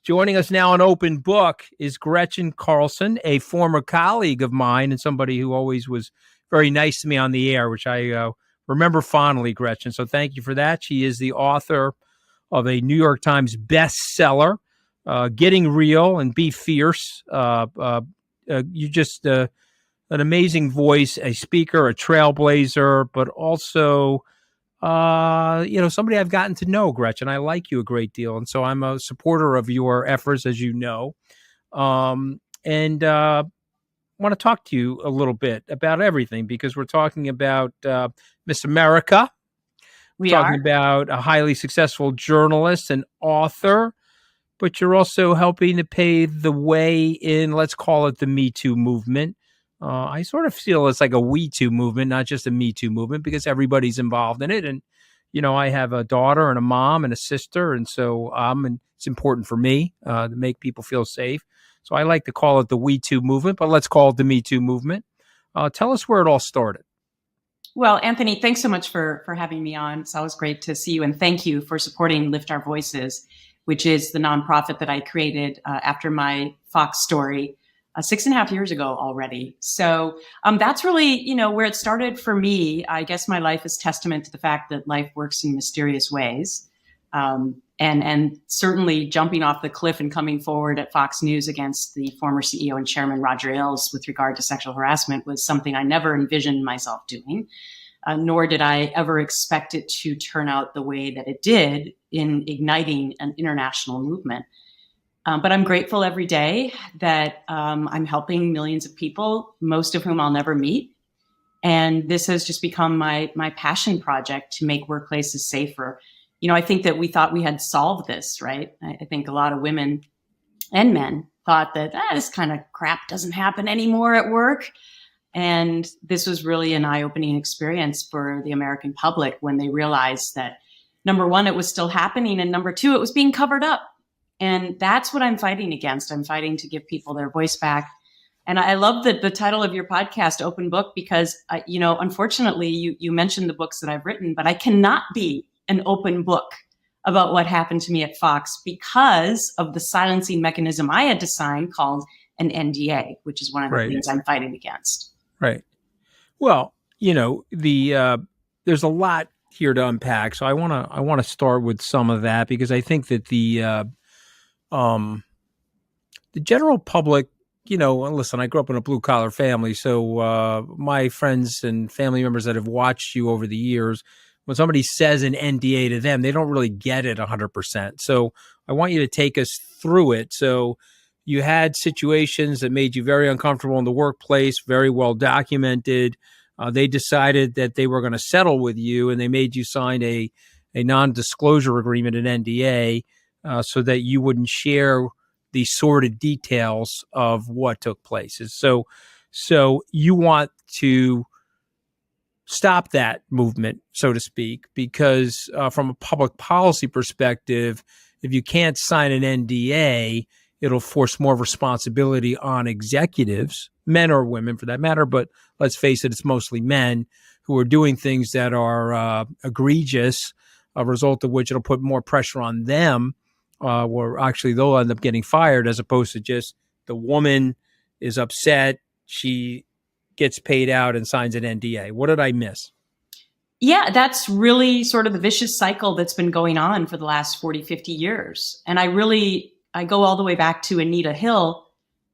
Joining us now on Open Book is Gretchen Carlson, a former colleague of mine and somebody who always was very nice to me on the air, which I remember fondly, Gretchen. So thank you for that. She is the author of a New York Times bestseller, Getting Real and Be Fierce. You just an amazing voice, a speaker, a trailblazer, but also somebody I've gotten to know, Gretchen. I like you a great deal. And so I'm a supporter of your efforts, as you know. And want to talk to you a little bit about everything because we're talking about Miss America. We're talking about a highly successful journalist and author, but you're also helping to pave the way in, let's call it the Me Too movement. I sort of feel it's like a We Too movement, not just a Me Too movement, because everybody's involved in it. And, I have a daughter and a mom and a sister. And so and it's important for me to make people feel safe. So I like to call it the We Too movement, but let's call it the Me Too movement. Tell us where it all started. Well, Anthony, thanks so much for having me on. It's always great to see you. And thank you for supporting Lift Our Voices, which is the nonprofit that I created after my Fox story 6.5 years ago already. So that's really, where it started for me. I guess my life is testament to the fact that life works in mysterious ways. And certainly jumping off the cliff and coming forward at Fox News against the former CEO and chairman, Roger Ailes, with regard to sexual harassment was something I never envisioned myself doing, nor did I ever expect it to turn out the way that it did in igniting an international movement. But I'm grateful every day that I'm helping millions of people, most of whom I'll never meet. And this has just become my passion project to make workplaces safer. I think that we thought we had solved this, right? I think a lot of women and men thought that this kind of crap doesn't happen anymore at work. And this was really an eye-opening experience for the American public when they realized that, number one, it was still happening. And number two, it was being covered up. And that's what I'm fighting against. I'm fighting to give people their voice back. And I love the title of your podcast, Open Book, because, unfortunately, you mentioned the books that I've written, but I cannot be an open book about what happened to me at Fox because of the silencing mechanism I had to sign called an NDA, which is one of the things I'm fighting against. Right. Well, there's a lot here to unpack. So I want to start with some of that because I think that the general public, listen, I grew up in a blue collar family. So my friends and family members that have watched you over the years, when somebody says an NDA to them, they don't really get it 100%. So I want you to take us through it. So you had situations that made you very uncomfortable in the workplace, very well documented. They decided that they were going to settle with you and they made you sign a non-disclosure agreement, an NDA, so that you wouldn't share the sordid details of what took place. So you want to stop that movement, so to speak, because from a public policy perspective, if you can't sign an NDA, it'll force more responsibility on executives, men or women for that matter. But let's face it, it's mostly men who are doing things that are egregious, a result of which it'll put more pressure on them, or actually they'll end up getting fired as opposed to just the woman is upset, she gets paid out and signs an NDA. What did I miss? Yeah, that's really sort of the vicious cycle that's been going on for the last 40, 50 years. And I go all the way back to Anita Hill.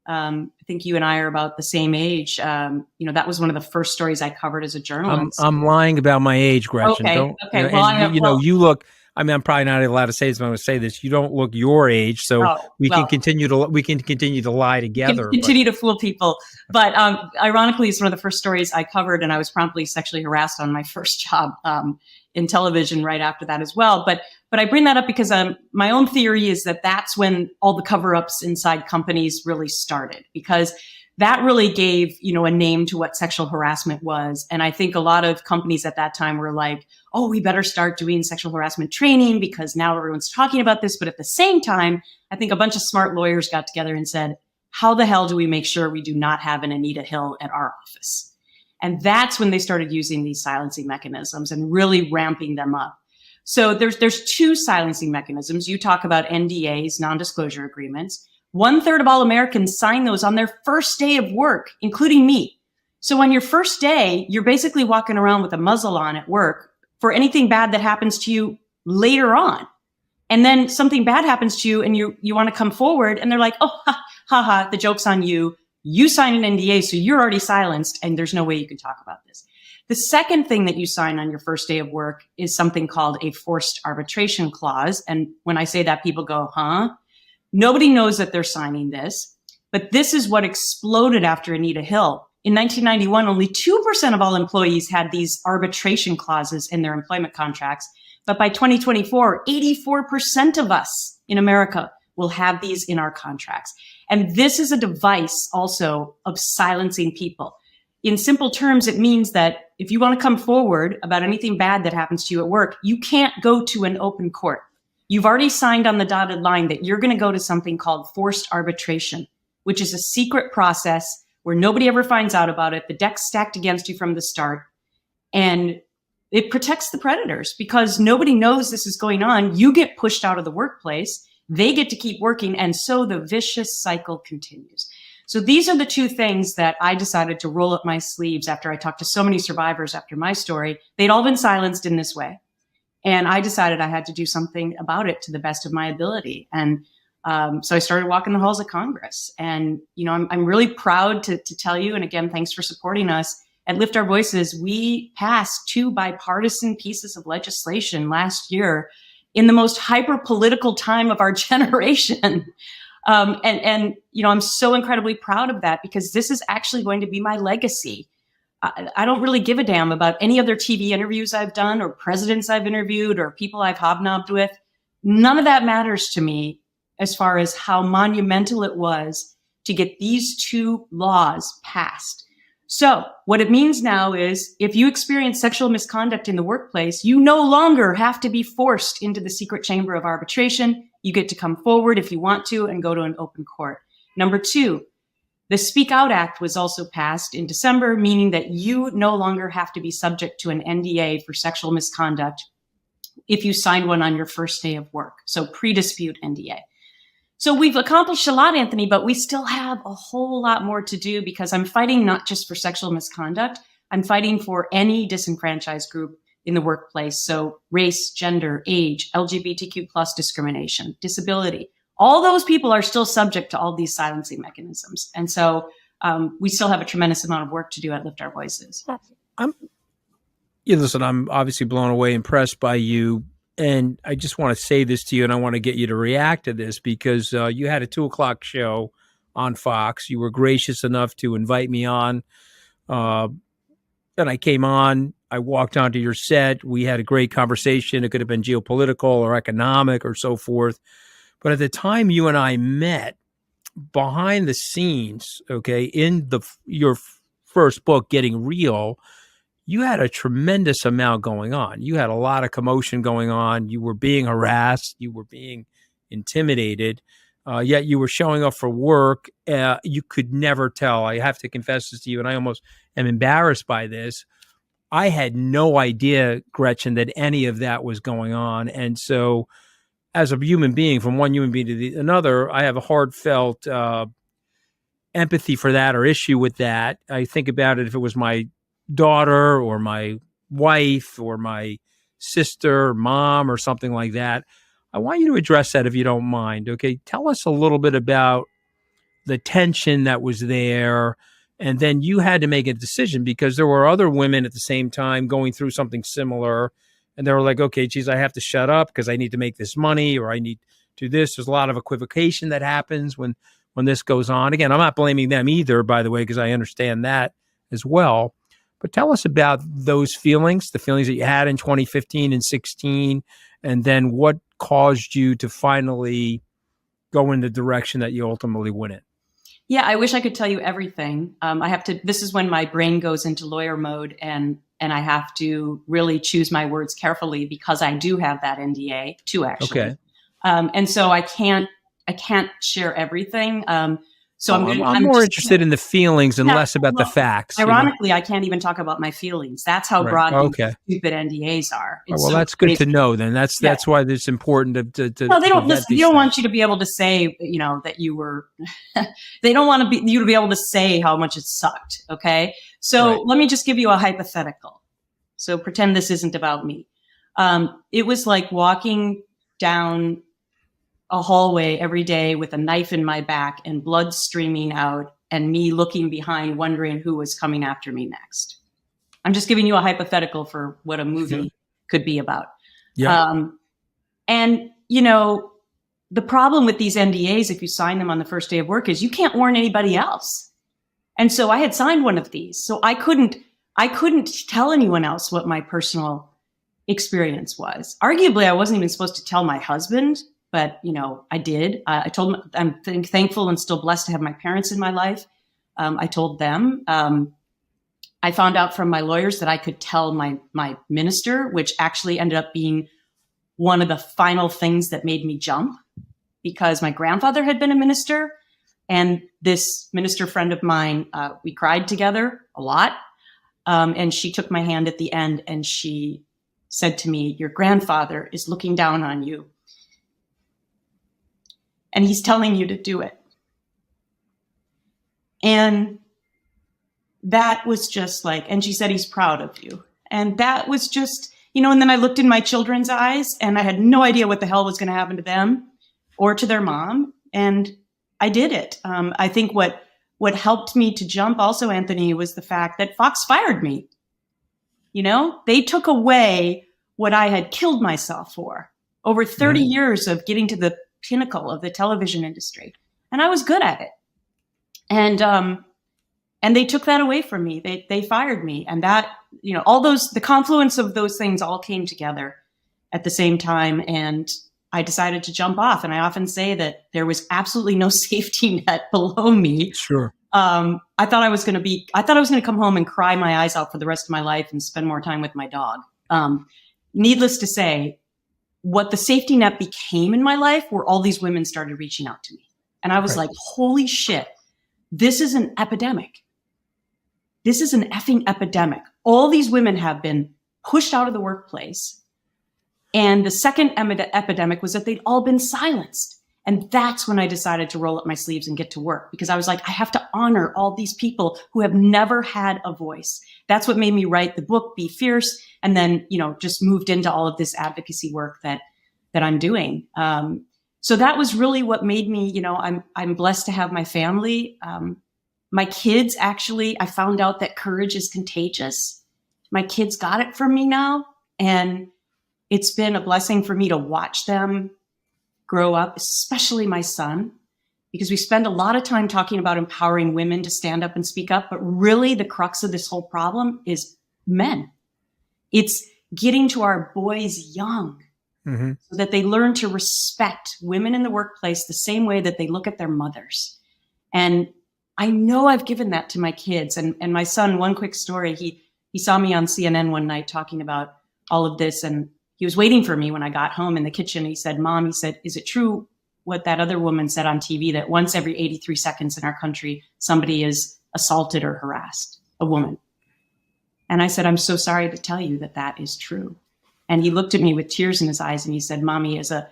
I think you and I are about the same age. That was one of the first stories I covered as a journalist. I'm lying about my age, Gretchen. Okay. You look, I'm probably not allowed to say this, but I'm going to say this. You don't look your age, so we can continue to lie together. Continue to fool people. But ironically, it's one of the first stories I covered, and I was promptly sexually harassed on my first job in television right after that as well. But I bring that up because my own theory is that that's when all the cover-ups inside companies really started, because that really gave, a name to what sexual harassment was. And I think a lot of companies at that time were like, oh, we better start doing sexual harassment training because now everyone's talking about this. But at the same time, I think a bunch of smart lawyers got together and said, how the hell do we make sure we do not have an Anita Hill at our office? And that's when they started using these silencing mechanisms and really ramping them up. So there's two silencing mechanisms. You talk about NDAs, non-disclosure agreements. 1/3 of all Americans sign those on their first day of work, including me. So on your first day, you're basically walking around with a muzzle on at work for anything bad that happens to you later on. And then something bad happens to you and you want to come forward and they're like, oh, ha, the joke's on you. You signed an NDA, so you're already silenced and there's no way you can talk about this. The second thing that you sign on your first day of work is something called a forced arbitration clause. And when I say that, people go, huh? Nobody knows that they're signing this, but this is what exploded after Anita Hill. In 1991, only 2% of all employees had these arbitration clauses in their employment contracts. But by 2024, 84% of us in America will have these in our contracts. And this is a device also of silencing people. In simple terms, it means that if you want to come forward about anything bad that happens to you at work, you can't go to an open court. You've already signed on the dotted line that you're going to go to something called forced arbitration, which is a secret process where nobody ever finds out about it. The deck's stacked against you from the start. And it protects the predators because nobody knows this is going on. You get pushed out of the workplace. They get to keep working. And so the vicious cycle continues. So these are the two things that I decided to roll up my sleeves after I talked to so many survivors after my story. They'd all been silenced in this way. And I decided I had to do something about it to the best of my ability. And so I started walking the halls of Congress. And, you know, I'm really proud to tell you, and again, thanks for supporting us. At Lift Our Voices, we passed 2 bipartisan pieces of legislation last year in the most hyper-political time of our generation. And you know, I'm so incredibly proud of that because this is actually going to be my legacy. I don't really give a damn about any other TV interviews I've done or presidents I've interviewed or people I've hobnobbed with. None of that matters to me as far as how monumental it was to get these 2 laws passed. So what it means now is if you experience sexual misconduct in the workplace, you no longer have to be forced into the secret chamber of arbitration. You get to come forward if you want to and go to an open court. Number 2, the Speak Out Act was also passed in December, meaning that you no longer have to be subject to an NDA for sexual misconduct if you signed one on your first day of work. So pre-dispute NDA. So we've accomplished a lot, Anthony, but we still have a whole lot more to do because I'm fighting not just for sexual misconduct. I'm fighting for any disenfranchised group in the workplace. So race, gender, age, LGBTQ plus discrimination, disability. All those people are still subject to all these silencing mechanisms. And so we still have a tremendous amount of work to do at Lift Our Voices. Listen, I'm obviously blown away, impressed by you. And I just want to say this to you, and I want to get you to react to this because you had a 2:00 show on Fox. You were gracious enough to invite me on. And I came on. I walked onto your set. We had a great conversation. It could have been geopolitical or economic or so forth. But at the time you and I met, behind the scenes, okay, in your first book, Getting Real, you had a tremendous amount going on. You had a lot of commotion going on. You were being harassed. You were being intimidated. Yet you were showing up for work. You could never tell. I have to confess this to you, and I almost am embarrassed by this. I had no idea, Gretchen, that any of that was going on. And so as a human being, from one human being to another, I have a heartfelt empathy for that or issue with that. I think about it if it was my daughter or my wife or my sister, mom, or something like that. I want you to address that if you don't mind. Okay. Tell us a little bit about the tension that was there. And then you had to make a decision because there were other women at the same time going through something similar. And they were like, okay, geez, I have to shut up because I need to make this money or I need to do this. There's a lot of equivocation that happens when this goes on. Again, I'm not blaming them either, by the way, because I understand that as well. But tell us about those feelings, the feelings that you had in 2015 and 16, and then what caused you to finally go in the direction that you ultimately went in. Yeah, I wish I could tell you everything. I have to, this is when my brain goes into lawyer mode and I have to really choose my words carefully because I do have that NDA too, actually. Okay. And so I can't share everything. So I'm more interested in the feelings and less about the facts. Ironically, I can't even talk about my feelings. That's how broad these stupid NDAs are. Well, that's good to know. Then that's why it's important to. No, they don't listen. They don't want you to be able to say, that you were. They don't want you to be able to say how much it sucked. Okay, so let me just give you a hypothetical. So pretend this isn't about me. It was like walking down a hallway every day with a knife in my back and blood streaming out and me looking behind wondering who was coming after me next. I'm just giving you a hypothetical for what a movie could be about. Yeah. And, the problem with these NDAs, if you sign them on the first day of work, is you can't warn anybody else. And so I had signed one of these. So I couldn't tell anyone else what my personal experience was. Arguably, I wasn't even supposed to tell my husband, but, I did. I told him I'm thankful and still blessed to have my parents in my life. I told them. I found out from my lawyers that I could tell my minister, which actually ended up being one of the final things that made me jump, because my grandfather had been a minister. And this minister friend of mine, we cried together a lot. And she took my hand at the end and she said to me, "Your grandfather is looking down on you. And he's telling you to do it." And that was just like, and she said, "He's proud of you." And that was just, and then I looked in my children's eyes and I had no idea what the hell was going to happen to them or to their mom. And I did it. I think what helped me to jump also, Anthony, was the fact that Fox fired me. They took away what I had killed myself for over 30 years of getting to the pinnacle of the television industry. And I was good at it. And they took that away from me. They fired me. And that, the confluence of those things all came together at the same time. And I decided to jump off. And I often say that there was absolutely no safety net below me. Sure. I thought I was going to come home and cry my eyes out for the rest of my life and spend more time with my dog. Needless to say, what the safety net became in my life were all these women started reaching out to me. And I was like, holy shit, this is an epidemic. This is an effing epidemic. All these women have been pushed out of the workplace. And the second epidemic was that they'd all been silenced. And that's when I decided to roll up my sleeves and get to work, because I was like, I have to honor all these people who have never had a voice. That's what made me write the book, Be Fierce. And then, just moved into all of this advocacy work that I'm doing. So that was really what made me, I'm blessed to have my family. My kids, actually, I found out that courage is contagious. My kids got it from me now. And it's been a blessing for me to watch them grow up, especially my son, because we spend a lot of time talking about empowering women to stand up and speak up. But really the crux of this whole problem is men. It's getting to our boys young so that they learn to respect women in the workplace the same way that they look at their mothers. And I know I've given that to my kids. And my son, one quick story, he saw me on CNN one night talking about all of this, and he was waiting for me when I got home in the kitchen. He said, "Mom," he said, "is it true what that other woman said on TV, that once every 83 seconds in our country, somebody is assaulted or harassed, a woman?" And I said, "I'm so sorry to tell you that that is true." And he looked at me with tears in his eyes and he said, "Mommy, as a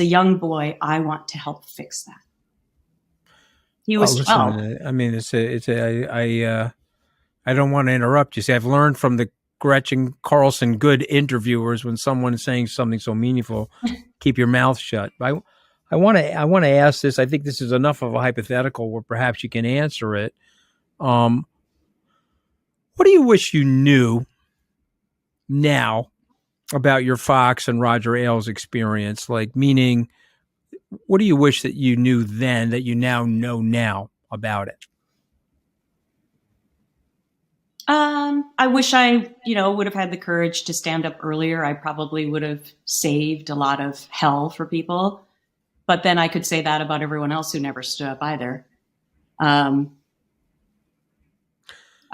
young boy, I want to help fix that." He was 12. I mean, I don't want to interrupt you. See, I've learned from the Gretchen Carlson good interviewers, when someone is saying something so meaningful, keep your mouth shut. I want to ask this. I think this is enough of a hypothetical where perhaps you can answer it. What do you wish you knew now about your Fox and Roger Ailes experience? Like, meaning, what do you wish that you knew then that you now know now about it? I wish I, would have had the courage to stand up earlier. I probably would have saved a lot of hell for people. But then I could say that about everyone else who never stood up either. I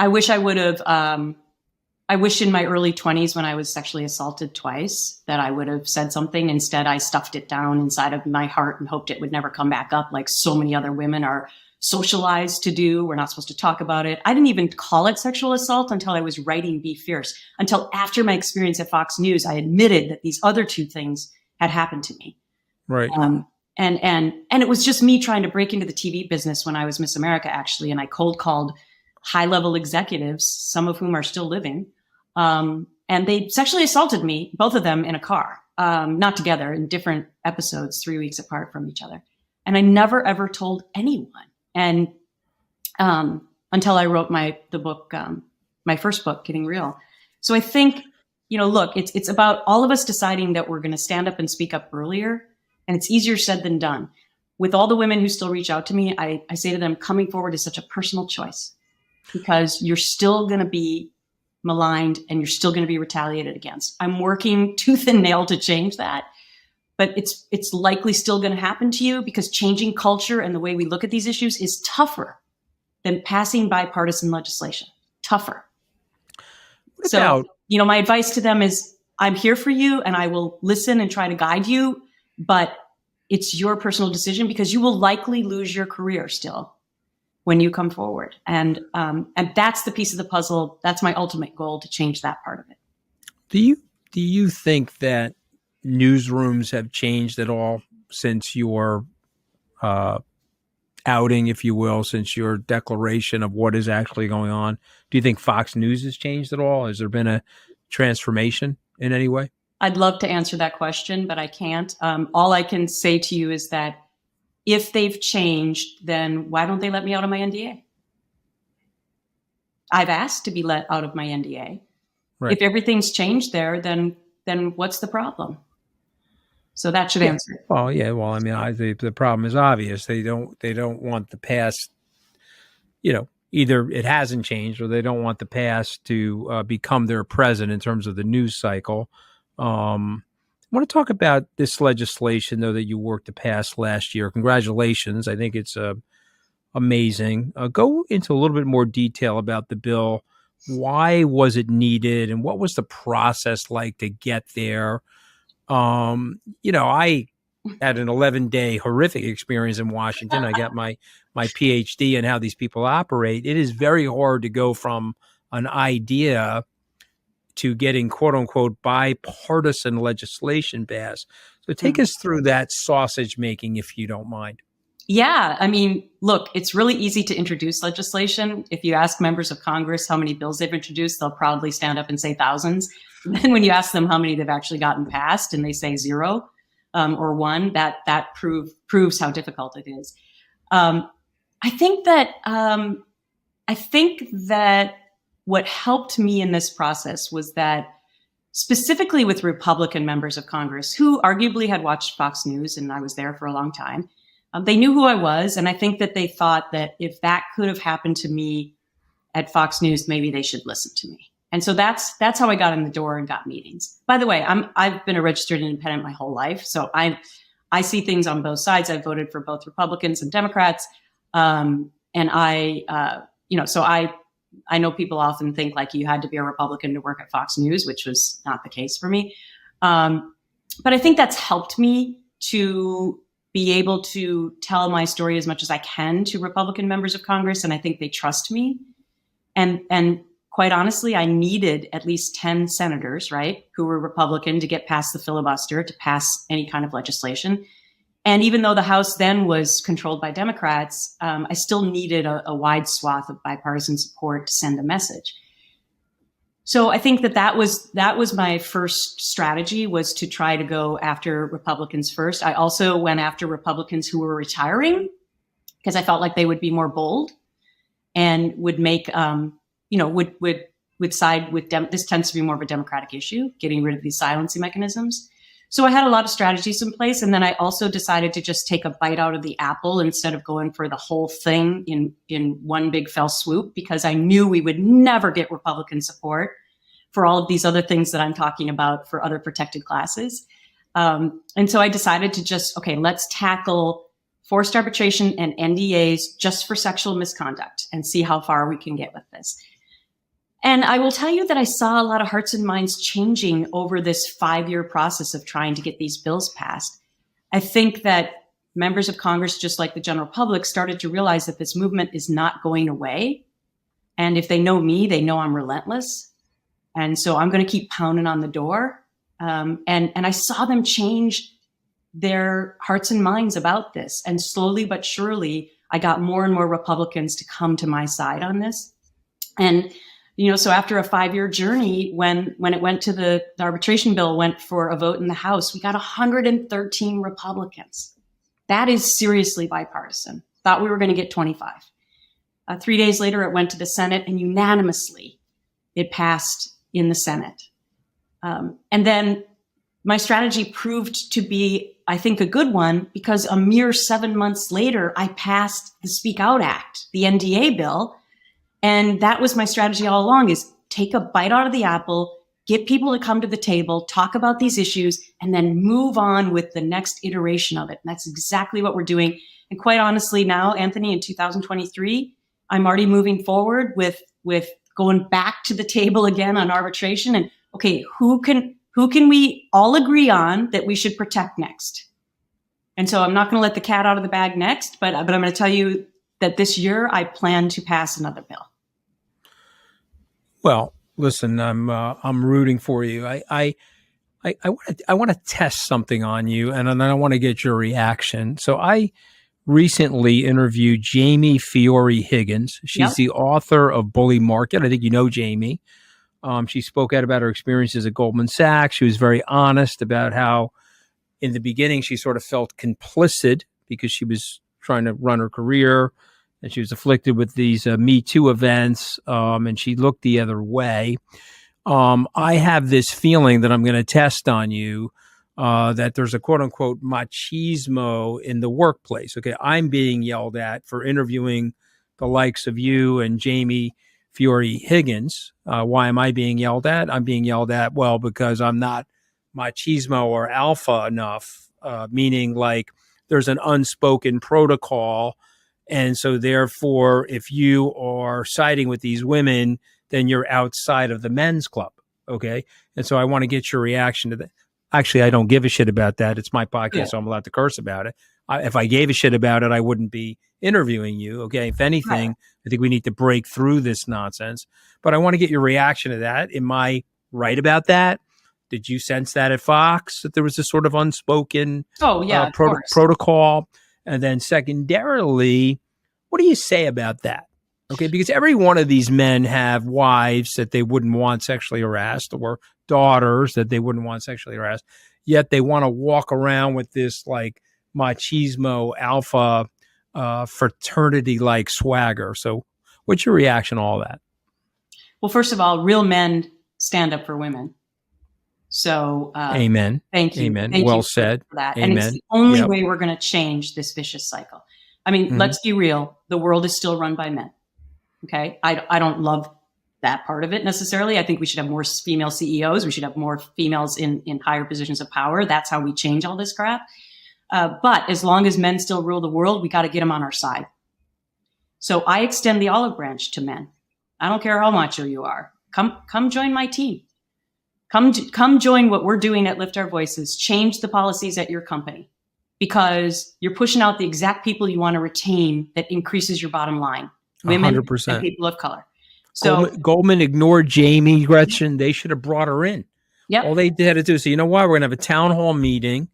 wish I would have, I wish in my early 20s, when I was sexually assaulted twice, that I would have said something. Instead, I stuffed it down inside of my heart and hoped it would never come back up, like so many other women are socialized to do. We're not supposed to talk about it. I didn't even call it sexual assault until I was writing Be Fierce. Until after my experience at Fox News, I admitted that these other two things had happened to me. Right. And it was just me trying to break into the TV business when I was Miss America, actually. And I cold called high-level executives, some of whom are still living. And they sexually assaulted me, both of them in a car, not together, in different episodes, 3 weeks apart from each other. And I never, ever told anyone. And until I wrote my first book, Getting Real. So I think, look, it's about all of us deciding that we're going to stand up and speak up earlier. And it's easier said than done. With all the women who still reach out to me, I say to them, coming forward is such a personal choice, because you're still going to be maligned and you're still going to be retaliated against. I'm working tooth and nail to change that, but it's likely still going to happen to you, because changing culture and the way we look at these issues is tougher than passing bipartisan legislation. Tougher. So, my advice to them is, I'm here for you and I will listen and try to guide you, but it's your personal decision, because you will likely lose your career still when you come forward. And that's the piece of the puzzle. That's my ultimate goal, to change that part of it. Do you think that newsrooms have changed at all since your outing, if you will, since your declaration of what is actually going on? Do you think Fox News has changed at all? Has there been a transformation in any way? I'd love to answer that question, but I can't. All I can say to you is that if they've changed, then why don't they let me out of my NDA? I've asked to be let out of my NDA. Right. If everything's changed there, then what's the problem? So that should answer it. Well, yeah. Well, I mean, I think the problem is obvious. They don't want the past. Either it hasn't changed, or they don't want the past to become their present in terms of the news cycle. I want to talk about this legislation, though, that you worked to pass last year. Congratulations. I think it's amazing. Go into a little bit more detail about the bill. Why was it needed, and what was the process like to get there? I had an 11-day horrific experience in Washington. I got my PhD in how these people operate. It is very hard to go from an idea to getting quote unquote bipartisan legislation passed. So take us through that sausage making, if you don't mind. Yeah. I mean, look, it's really easy to introduce legislation. If you ask members of Congress how many bills they've introduced, they'll probably stand up and say thousands. And then when you ask them how many they've actually gotten passed, and they say 0 or 1, that proves how difficult it is. I think that what helped me in this process was that, specifically with Republican members of Congress who arguably had watched Fox News, and I was there for a long time, they knew who I was. And I think that they thought that if that could have happened to me at Fox News, maybe they should listen to me. And so that's how I got in the door and got meetings. By the way, I've been a registered independent my whole life. So I see things on both sides. I voted for both Republicans and Democrats. And I know people often think like you had to be a Republican to work at Fox News, which was not the case for me. But I think that's helped me to be able to tell my story as much as I can to Republican members of Congress. And I think they trust me. And quite honestly, I needed at least 10 senators, right, who were Republican to get past the filibuster, to pass any kind of legislation. And even though the House then was controlled by Democrats, I still needed a wide swath of bipartisan support to send a message. So I think that was my first strategy, was to try to go after Republicans first. I also went after Republicans who were retiring, because I felt like they would be more bold and would make, would side with this tends to be more of a Democratic issue, getting rid of these silencing mechanisms. So I had a lot of strategies in place. And then I also decided to just take a bite out of the apple instead of going for the whole thing in one big fell swoop, because I knew we would never get Republican support for all of these other things that I'm talking about for other protected classes. And so I decided to just, let's tackle forced arbitration and NDAs just for sexual misconduct and see how far we can get with this. And I will tell you that I saw a lot of hearts and minds changing over this 5-year process of trying to get these bills passed. I think that members of Congress, just like the general public, started to realize that this movement is not going away. And if they know me, they know I'm relentless. And so I'm going to keep pounding on the door. And I saw them change their hearts and minds about this. And slowly but surely, I got more and more Republicans to come to my side on this. And, so after a 5-year journey, when it went to the arbitration bill went for a vote in the House, we got 113 Republicans. That is seriously bipartisan. Thought we were going to get 25. 3 days later, it went to the Senate, and unanimously it passed in the Senate. And then my strategy proved to be, I think, a good one, because a mere 7 months later, I passed the Speak Out Act, the NDA bill. And that was my strategy all along, is take a bite out of the apple, get people to come to the table, talk about these issues, and then move on with the next iteration of it. And that's exactly what we're doing. And quite honestly now, Anthony, in 2023, I'm already moving forward with going back to the table again on arbitration. And okay, who can we all agree on that we should protect next? And so I'm not going to let the cat out of the bag next, but I'm going to tell you that this year I plan to pass another bill. Well, listen, I'm rooting for you. I want to test something on you, and then I want to get your reaction. So I recently interviewed Jamie Fiore Higgins. She's the author of Bully Market. I think you know Jamie. She spoke out about her experiences at Goldman Sachs. She was very honest about how in the beginning she sort of felt complicit because she was trying to run her career and she was afflicted with these Me Too events, and she looked the other way. I have this feeling that I'm going to test on you that there's a quote-unquote machismo in the workplace. Okay, I'm being yelled at for interviewing the likes of you and Jamie Fiore Higgins. Why am I being yelled at? I'm being yelled at, well, because I'm not machismo or alpha enough, meaning like there's an unspoken protocol. And so therefore, if you are siding with these women, then you're outside of the men's club. Okay. And so I want to get your reaction to that. Actually, I don't give a shit about that. It's my podcast, so I'm allowed to curse about it. If I gave a shit about it, I wouldn't be interviewing you. Okay. If anything, I think we need to break through this nonsense. But I want to get your reaction to that. Am I right about that? Did you sense that at Fox, that there was this sort of unspoken protocol? And then secondarily, what do you say about that? Okay, because every one of these men have wives that they wouldn't want sexually harassed or daughters that they wouldn't want sexually harassed, yet they want to walk around with this like machismo alpha fraternity-like swagger. So what's your reaction to all that? Well, first of all, real men stand up for women. So amen. Thank you. Amen. Thank well you said. for that. Amen. And it's the only way we're going to change this vicious cycle. I mean, let's be real. The world is still run by men. Okay. I don't love that part of it necessarily. I think we should have more female CEOs. We should have more females in higher positions of power. That's how we change all this crap. But as long as men still rule the world, we got to get them on our side. So I extend the olive branch to men. I don't care how macho you are. Come join my team. Come join what we're doing at Lift Our Voices. Change the policies at your company because you're pushing out the exact people you want to retain that increases your bottom line. Women 100%. And people of color. So Goldman ignored Jamie, Gretchen. They should have brought her in. Yep. All they had to do is say, you know what? We're going to have a town hall meeting.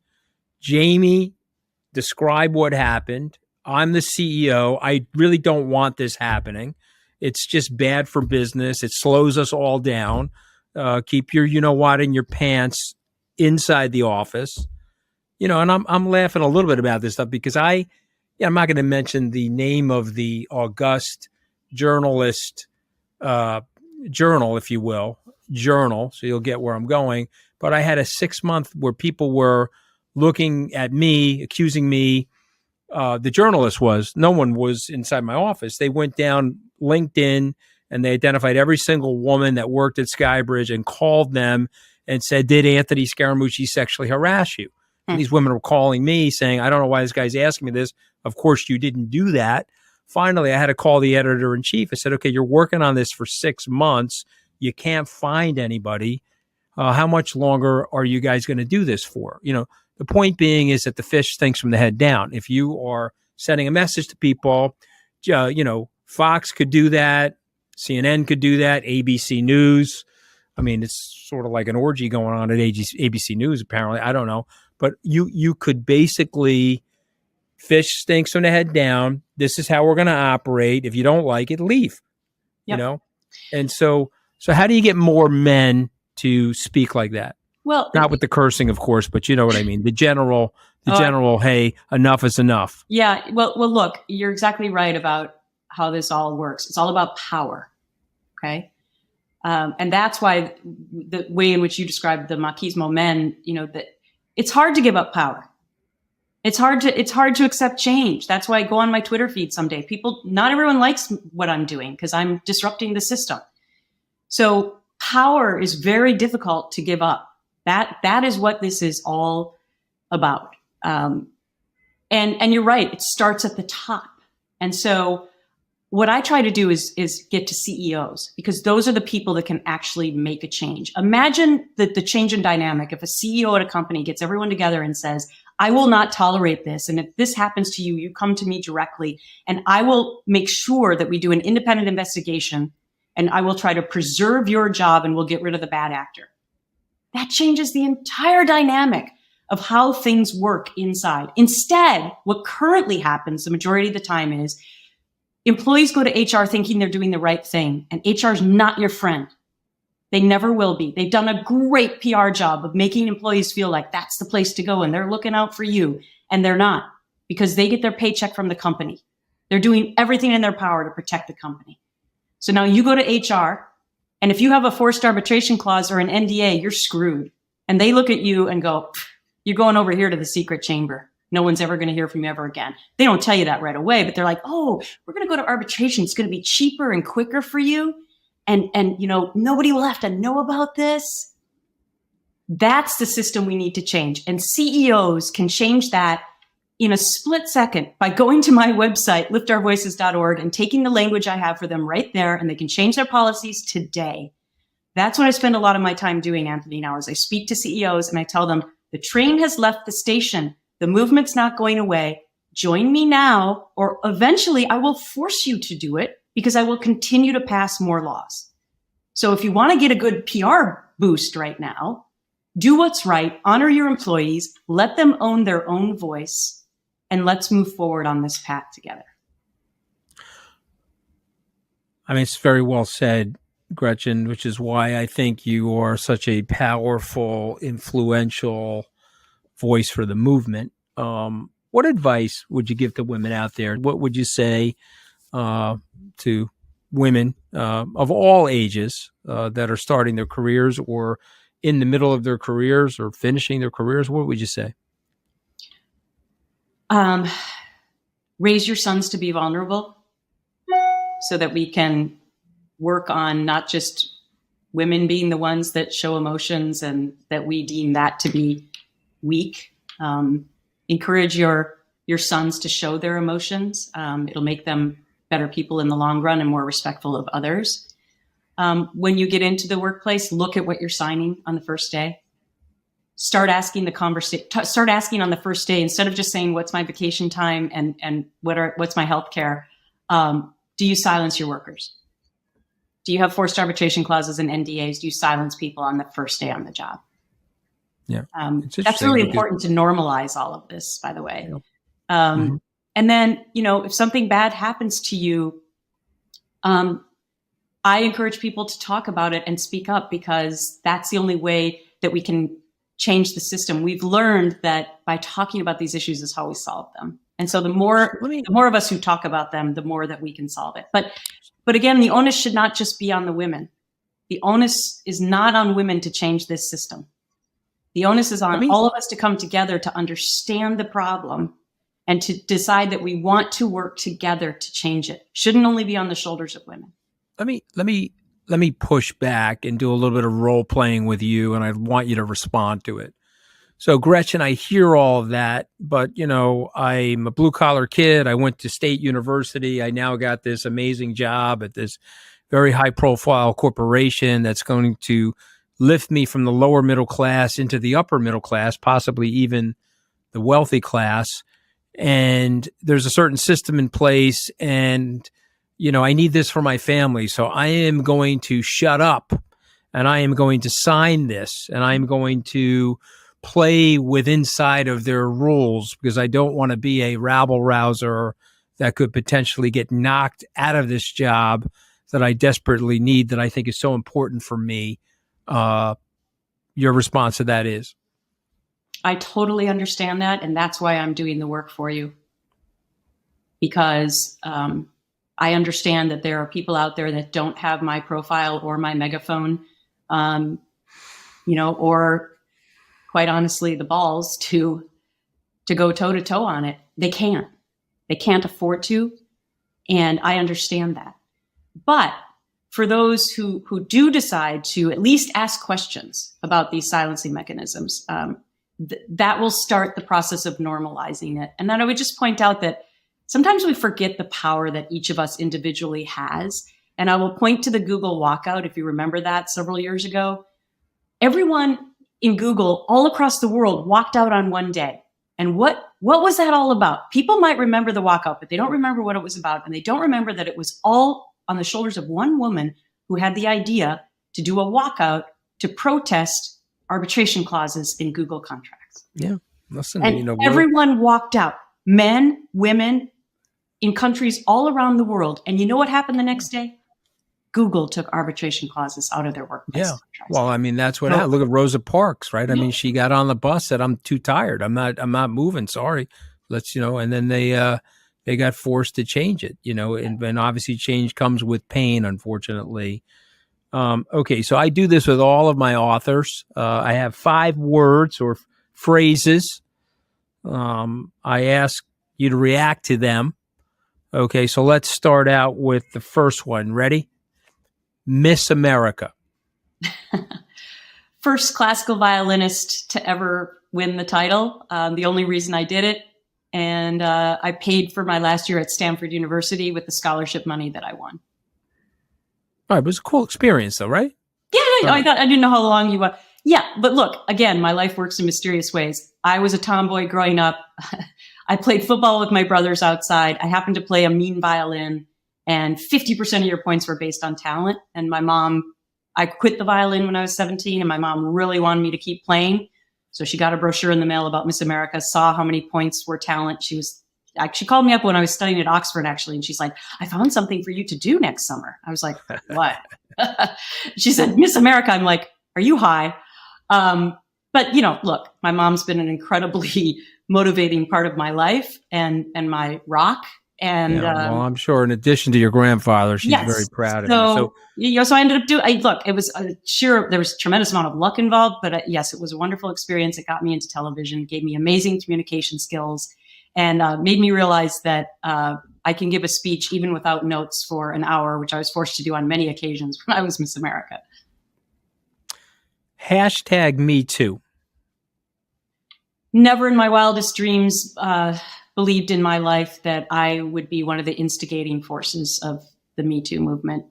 Jamie, describe what happened. I'm the CEO. I really don't want this happening. It's just bad for business. It slows us all down. Keep your you-know-what in your pants inside the office. And I'm laughing a little bit about this stuff because I'm not going to mention the name of the august journalist, journal, if you will, so you'll get where I'm going. But I had a 6-month where people were looking at me, accusing me. The journalist no one was inside my office. They went down LinkedIn and they identified every single woman that worked at Skybridge and called them and said, did Anthony Scaramucci sexually harass you? And these women were calling me saying, I don't know why this guy's asking me this. Of course, you didn't do that. Finally, I had to call the editor-in-chief. I said, okay, you're working on this for 6 months. You can't find anybody. How much longer are you guys going to do this for? The point being is that the fish stinks from the head down. If you are sending a message to people, Fox could do that, CNN could do that, ABC News. I mean, it's sort of like an orgy going on at ABC News, apparently. I don't know. But you could basically, fish stinks from the head down. This is how we're going to operate. If you don't like it, leave. Yep. And so how do you get more men to speak like that? Well, not with the cursing, of course, but you know what I mean. The general, hey, enough is enough. Yeah. Well, look, you're exactly right about how this all works. It's all about power. Okay. And that's why the way in which you described the machismo men, that it's hard to give up power. It's hard to accept change. That's why I go on my Twitter feed someday. Not everyone likes what I'm doing because I'm disrupting the system. So power is very difficult to give up. That is what this is all about. And you're right. It starts at the top. And so what I try to do is get to CEOs, because those are the people that can actually make a change. Imagine the change in dynamic. If a CEO at a company gets everyone together and says, I will not tolerate this. And if this happens to you, you come to me directly, and I will make sure that we do an independent investigation, and I will try to preserve your job, and we'll get rid of the bad actor. That changes the entire dynamic of how things work inside. Instead, what currently happens the majority of the time is employees go to HR thinking they're doing the right thing, and HR is not your friend. They never will be. They've done a great PR job of making employees feel like that's the place to go and they're looking out for you, and they're not, because they get their paycheck from the company. They're doing everything in their power to protect the company. So now you go to HR, and if you have a forced arbitration clause or an NDA, you're screwed. And they look at you and go, you're going over here to the secret chamber. No one's ever going to hear from you ever again. They don't tell you that right away, but they're like, oh, we're going to go to arbitration. It's going to be cheaper and quicker for you. And nobody will have to know about this. That's the system we need to change. And CEOs can change that in a split second by going to my website, liftourvoices.org, and taking the language I have for them right there, and they can change their policies today. That's what I spend a lot of my time doing, Anthony, now, is I speak to CEOs and I tell them, the train has left the station. The movement's not going away. Join me now, or eventually I will force you to do it, because I will continue to pass more laws. So if you want to get a good PR boost right now, do what's right, honor your employees, let them own their own voice, and let's move forward on this path together. I mean, it's very well said, Gretchen, which is why I think you are such a powerful, influential voice for the movement. What advice would you give to women out there? What would you say to women of all ages that are starting their careers or in the middle of their careers or finishing their careers? What would you say? Raise your sons to be vulnerable so that we can work on not just women being the ones that show emotions and that we deem that to be weak. Encourage your sons to show their emotions. It'll make them better people in the long run and more respectful of others. When you get into the workplace, look at what you're signing on the first day. Start asking Start asking on the first day, instead of just saying, "What's my vacation time?" and what's my health care? Do you silence your workers? Do you have forced arbitration clauses and NDAs? Do you silence people on the first day on the job? Yeah, that's really important to normalize all of this, by the way. Yeah. And then, if something bad happens to you, I encourage people to talk about it and speak up, because that's the only way that we can change the system. We've learned that by talking about these issues is how we solve them. And so the more of us who talk about them, the more that we can solve it. But again, the onus should not just be on the women. The onus is not on women to change this system. The onus is on all of us to come together to understand the problem and to decide that we want to work together to change it. Shouldn't only be on the shoulders of women. Let me push back and do a little bit of role playing with you, and I want you to respond to it. So, Gretchen, I hear all of that, but I'm a blue collar kid. I went to State University. I now got this amazing job at this very high profile corporation that's going to lift me from the lower middle class into the upper middle class, possibly even the wealthy class, and there's a certain system in place, and I need this for my family, so I am going to shut up, and I am going to sign this, and I am going to play with inside of their rules because I don't want to be a rabble rouser that could potentially get knocked out of this job that I desperately need, that I think is so important for me. Your response to that is? I totally understand that. And that's why I'm doing the work for you. Because I understand that there are people out there that don't have my profile or my megaphone, or quite honestly, the balls to go toe to toe on it. They can't afford to. And I understand that. But for those who do decide to at least ask questions about these silencing mechanisms, that will start the process of normalizing it. And then I would just point out that sometimes we forget the power that each of us individually has. And I will point to the Google walkout, if you remember that several years ago. Everyone in Google all across the world walked out on one day. And what was that all about? People might remember the walkout, but they don't remember what it was about. And they don't remember that it was all on the shoulders of one woman who had the idea to do a walkout to protest arbitration clauses in Google contracts. Yeah. Listen, and everyone walked out, men, women, in countries all around the world. And you know what happened the next day? Google took arbitration clauses out of their workplace. Yeah. Well, I mean, that's what happened. Look at Rosa Parks, right? I mean, she got on the bus, said, "I'm too tired. I'm not moving. Sorry. Let's, and then they got forced to change it, and obviously change comes with pain, unfortunately. Okay. So I do this with all of my authors. I have 5 words or phrases. I ask you to react to them. Okay. So let's start out with the first one. Ready? Miss America. First classical violinist to ever win the title. The only reason I did it. And I paid for my last year at Stanford University with the scholarship money that I won. All right. It was a cool experience though, right? Yeah. I didn't know how long you were. Yeah. But look, again, my life works in mysterious ways. I was a tomboy growing up. I played football with my brothers outside. I happened to play a mean violin. And 50% of your points were based on talent. And I quit the violin when I was 17, and my mom really wanted me to keep playing. So she got a brochure in the mail about Miss America, saw how many points were talent. She called me up when I was studying at Oxford, actually. And she's like, "I found something for you to do next summer." I was like, "What?" She said, "Miss America." I'm like, "Are you high?" But look, my mom's been an incredibly motivating part of my life and my rock. And well, I'm sure in addition to your grandfather, she's very proud of you. So I ended up it was there was a tremendous amount of luck involved, but yes, it was a wonderful experience. It got me into television, gave me amazing communication skills, and made me realize that I can give a speech even without notes for an hour, which I was forced to do on many occasions when I was Miss America. #MeToo. Never in my wildest dreams believed in my life that I would be one of the instigating forces of the Me Too movement.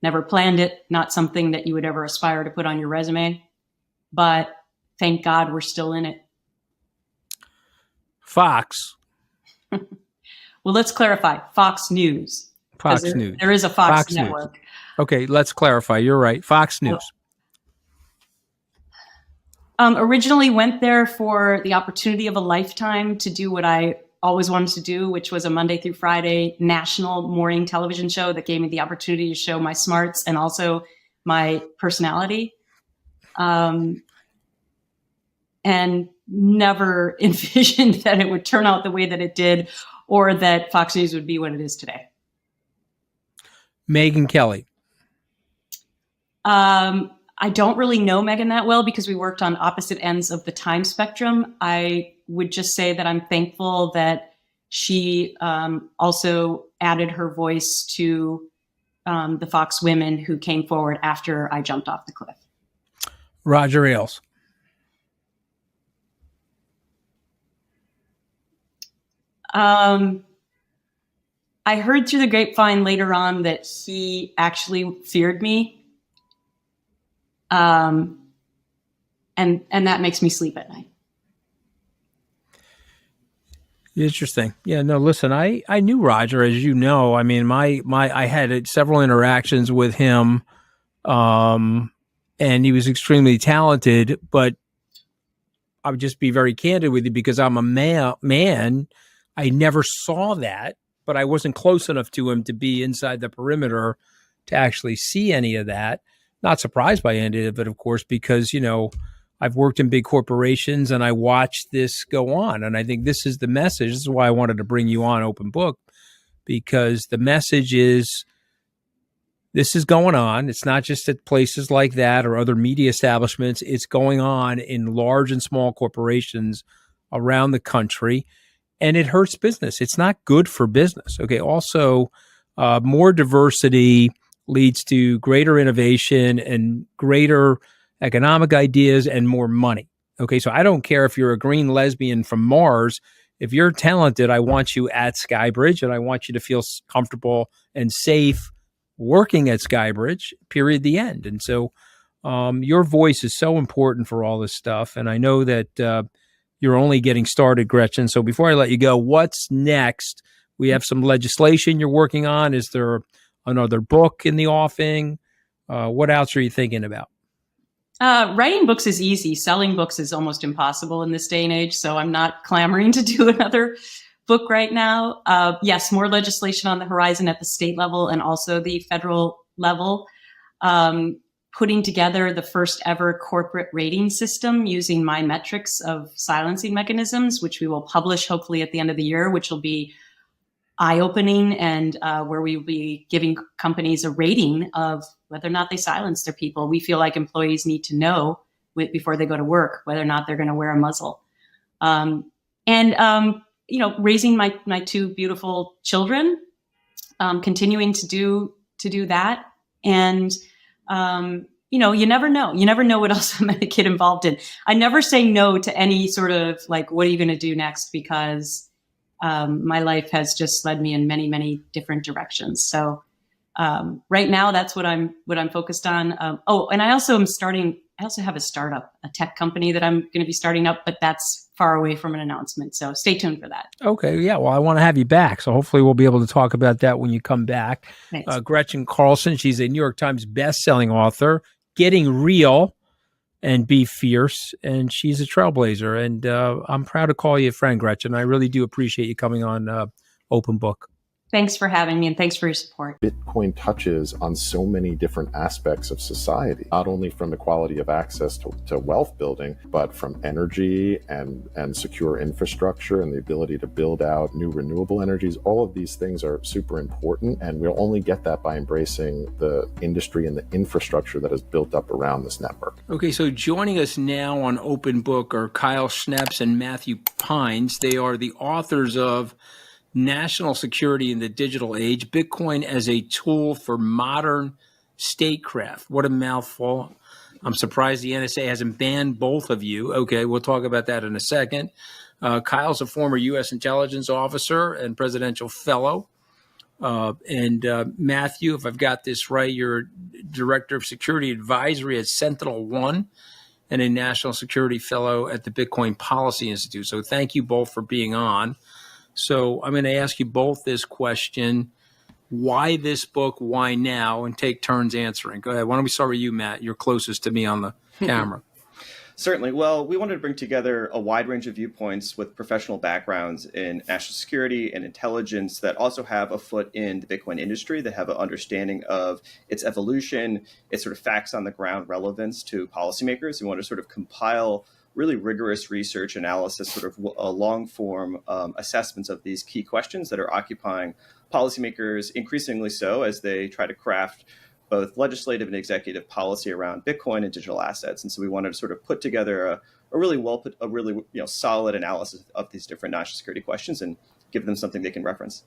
Never planned it, not something that you would ever aspire to put on your resume, but thank God we're still in it. Fox. Well, let's clarify. Fox News. Fox News. There is a Fox network. News. Okay, let's clarify. You're right. Fox News. Originally went there for the opportunity of a lifetime to do what I always wanted to do, which was a Monday through Friday national morning television show that gave me the opportunity to show my smarts and also my personality. And never envisioned that it would turn out the way that it did, or that Fox News would be what it is today. Megyn Kelly. I don't really know Megyn that well because we worked on opposite ends of the time spectrum. I would just say that I'm thankful that she also added her voice to the Fox women who came forward after I jumped off the cliff. Roger Ailes. I heard through the grapevine later on that he actually feared me. And that makes me sleep at night. Interesting. Yeah, no, listen, I knew Roger, as you know. I mean, I had several interactions with him, um, and he was extremely talented, but I would just be very candid with you because I'm a man. I never saw that, but I wasn't close enough to him to be inside the perimeter to actually see any of that. Not surprised by any of it, of course, because, I've worked in big corporations and I watched this go on. And I think this is the message. This is why I wanted to bring you on Open Book, because the message is this is going on. It's not just at places like that or other media establishments. It's going on in large and small corporations around the country, and it hurts business. It's not good for business. Okay. Also, more diversity leads to greater innovation and greater economic ideas and more money. Okay. So I don't care if you're a green lesbian from Mars. If you're talented, I want you at Skybridge, and I want you to feel comfortable and safe working at Skybridge, period, the end. And so your voice is so important for all this stuff. And I know that you're only getting started, Gretchen. So before I let you go, what's next? We have some legislation you're working on. Is there another book in the offing? What else are you thinking about? Writing books is easy. Selling books is almost impossible in this day and age. So I'm not clamoring to do another book right now. Yes, more legislation on the horizon at the state level and also the federal level. Putting together the first ever corporate rating system using my metrics of silencing mechanisms, which we will publish hopefully at the end of the year, which will be eye-opening and where we will be giving companies a rating of whether or not they silence their people. We feel like employees need to know before they go to work whether or not they're going to wear a muzzle. Raising my two beautiful children, continuing to do that, and you never know. You never know what else I'm going to get involved in. I never say no to any sort of like, what are you going to do next? Because my life has just led me in many, many different directions. So right now, that's what I'm focused on. And I also have a startup, a tech company that I'm going to be starting up, but that's far away from an announcement. So stay tuned for that. Okay. Yeah. Well, I want to have you back. So hopefully we'll be able to talk about that when you come back. Gretchen Carlson, she's a New York Times bestselling author, Getting Real and Be Fierce. And she's a trailblazer. And I'm proud to call you a friend, Gretchen. I really do appreciate you coming on Open Book. Thanks for having me, and thanks for your support. Bitcoin touches on so many different aspects of society, not only from the quality of access to wealth building, but from energy and secure infrastructure and the ability to build out new renewable energies. All of these things are super important, and we'll only get that by embracing the industry and the infrastructure that is built up around this network. Okay, so joining us now on Open Book are Kyle Schneps and Matthew Pines. They are the authors of National Security in the Digital Age, Bitcoin as a Tool for Modern Statecraft. What a mouthful. I'm surprised the NSA hasn't banned both of you. Okay, we'll talk about that in a second. Kyle's a former U.S. intelligence officer and presidential fellow. And Matthew, if I've got this right, you're Director of Security Advisory at SentinelOne and a National Security Fellow at the Bitcoin Policy Institute. So thank you both for being on. So I'm going to ask you both this question. Why this book? Why now? And take turns answering. Go ahead. Why don't we start with you, Matt? You're closest to me on the camera. Certainly. Well, we wanted to bring together a wide range of viewpoints with professional backgrounds in national security and intelligence that also have a foot in the Bitcoin industry, that have an understanding of its evolution, its sort of facts on the ground relevance to policymakers. We want to sort of compile really rigorous research analysis, sort of long form assessments of these key questions that are occupying policymakers increasingly so as they try to craft both legislative and executive policy around Bitcoin and digital assets. And so we wanted to sort of put together a really solid analysis of these different national security questions and give them something they can reference.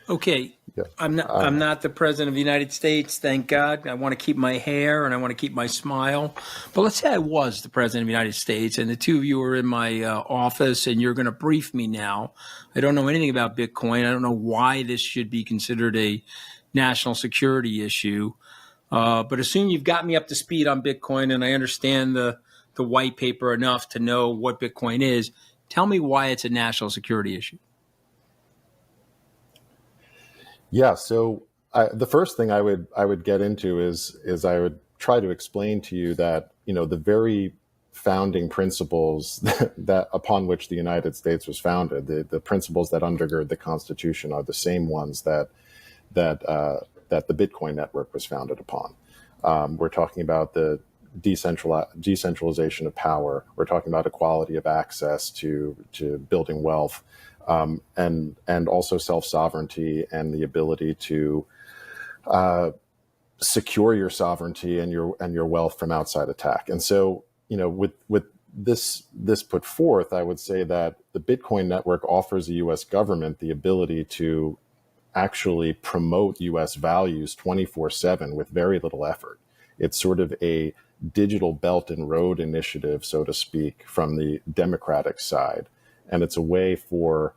Okay, yeah. I'm not the president of the United States, thank God. I want to keep my hair and I want to keep my smile. But let's say I was the president of the United States and the two of you are in my office and you're going to brief me now. I don't know anything about Bitcoin. I don't know why this should be considered a national security issue. But assume you've got me up to speed on Bitcoin and I understand the white paper enough to know what Bitcoin is. Tell me why it's a national security issue. Yeah. So the first thing I would get into is I would try to explain to you that, the very founding principles that upon which the United States was founded, the principles that undergird the Constitution, are the same ones that the Bitcoin network was founded upon. We're talking about the decentralization of power. We're talking about equality of access to building wealth, and also self-sovereignty and the ability to secure your sovereignty and your wealth from outside attack. And so, with this put forth, I would say that the Bitcoin network offers the U.S. government the ability to actually promote U.S. values 24/7 with very little effort. It's sort of a digital Belt and Road initiative, so to speak, from the Democratic side. And it's a way for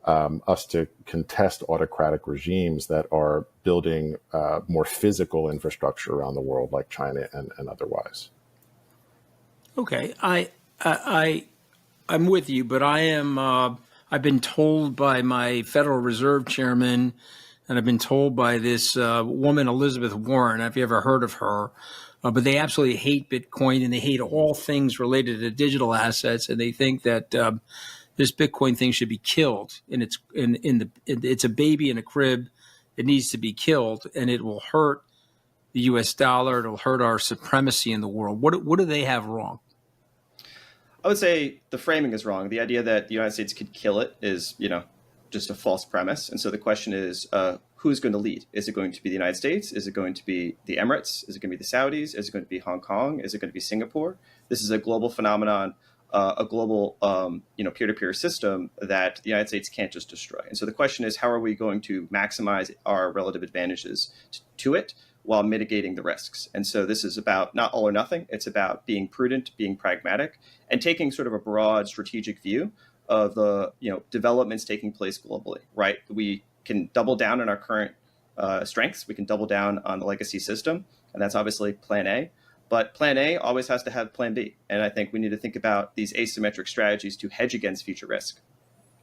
us to contest autocratic regimes that are building more physical infrastructure around the world, like China and otherwise. Okay, I'm with you, but I've been told by my Federal Reserve chairman, and I've been told by this woman, Elizabeth Warren, have you ever heard of her? But they absolutely hate Bitcoin, and they hate all things related to digital assets, and they think that this Bitcoin thing should be killed, and it's a baby in a crib. It needs to be killed, and it will hurt the U.S. dollar. It'll hurt our supremacy in the world. What do they have wrong? I would say the framing is wrong. The idea that the United States could kill it is, just a false premise. And so the question is, who's going to lead? Is it going to be the United States? Is it going to be the Emirates? Is it going to be the Saudis? Is it going to be Hong Kong? Is it going to be Singapore? This is a global phenomenon, a global, peer-to-peer system that the United States can't just destroy. And so the question is, how are we going to maximize our relative advantages to it while mitigating the risks? And so this is about not all or nothing. It's about being prudent, being pragmatic, and taking sort of a broad strategic view of the developments taking place globally, right? We can double down on our current strengths. We can double down on the legacy system, and that's obviously plan A. But plan A always has to have plan B. And I think we need to think about these asymmetric strategies to hedge against future risk.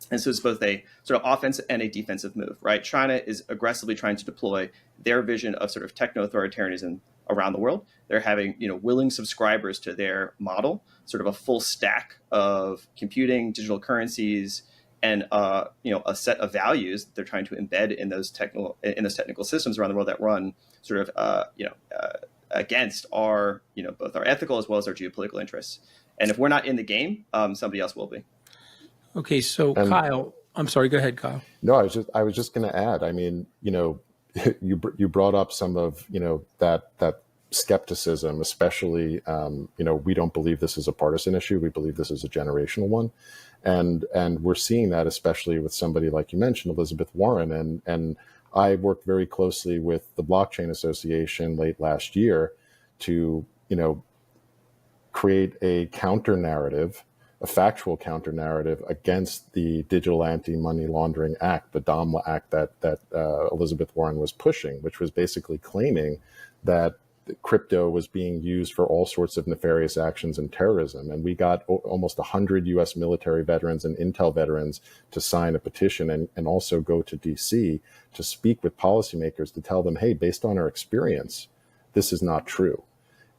And so it's both a sort of offensive and a defensive move, right? China is aggressively trying to deploy their vision of sort of techno-authoritarianism around the world. They're having, willing subscribers to their model, sort of a full stack of computing, digital currencies, and a set of values that they're trying to embed in those technical systems around the world that run sort of against our both our ethical as well as our geopolitical interests. And if we're not in the game, somebody else will be. Okay, so Kyle, I'm sorry. Go ahead, Kyle. No, I was just going to add. I mean, you brought up some of that skepticism, especially. We don't believe this is a partisan issue. We believe this is a generational one, and we're seeing that especially with somebody like you mentioned, Elizabeth Warren, and I worked very closely with the Blockchain Association late last year to create a counter narrative, a factual counter narrative against the Digital Anti-Money Laundering Act, the DAMLA Act that Elizabeth Warren was pushing, which was basically claiming that crypto was being used for all sorts of nefarious actions and terrorism. And we got almost 100 U.S. military veterans and intel veterans to sign a petition and also go to D.C. to speak with policymakers to tell them, hey, based on our experience, this is not true.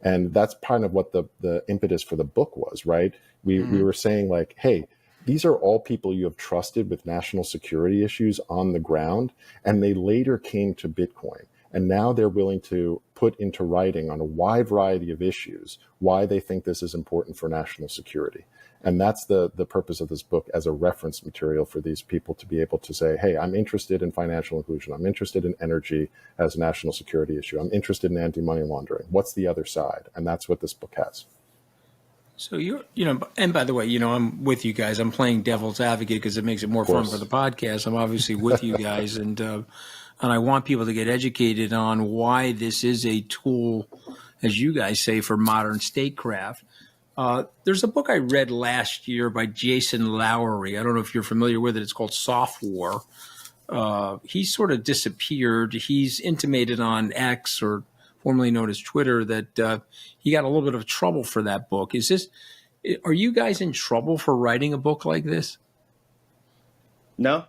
And that's kind of what the impetus for the book was, right? We were saying like, hey, these are all people you have trusted with national security issues on the ground, and they later came to Bitcoin. And now they're willing to put into writing on a wide variety of issues why they think this is important for national security. And that's the purpose of this book as a reference material for these people to be able to say, hey, I'm interested in financial inclusion. I'm interested in energy as a national security issue. I'm interested in anti-money laundering. What's the other side? And that's what this book has. So and by the way, I'm with you guys. I'm playing devil's advocate because it makes it more fun for the podcast. I'm obviously with you guys, and I want people to get educated on why this is a tool, as you guys say, for modern statecraft. There's a book I read last year by Jason Lowery. I don't know if you're familiar with it. It's called Soft War. He sort of disappeared. He's intimated on X, or formerly known as Twitter, that he got a little bit of trouble for that book. Is Are you guys in trouble for writing a book like this? No.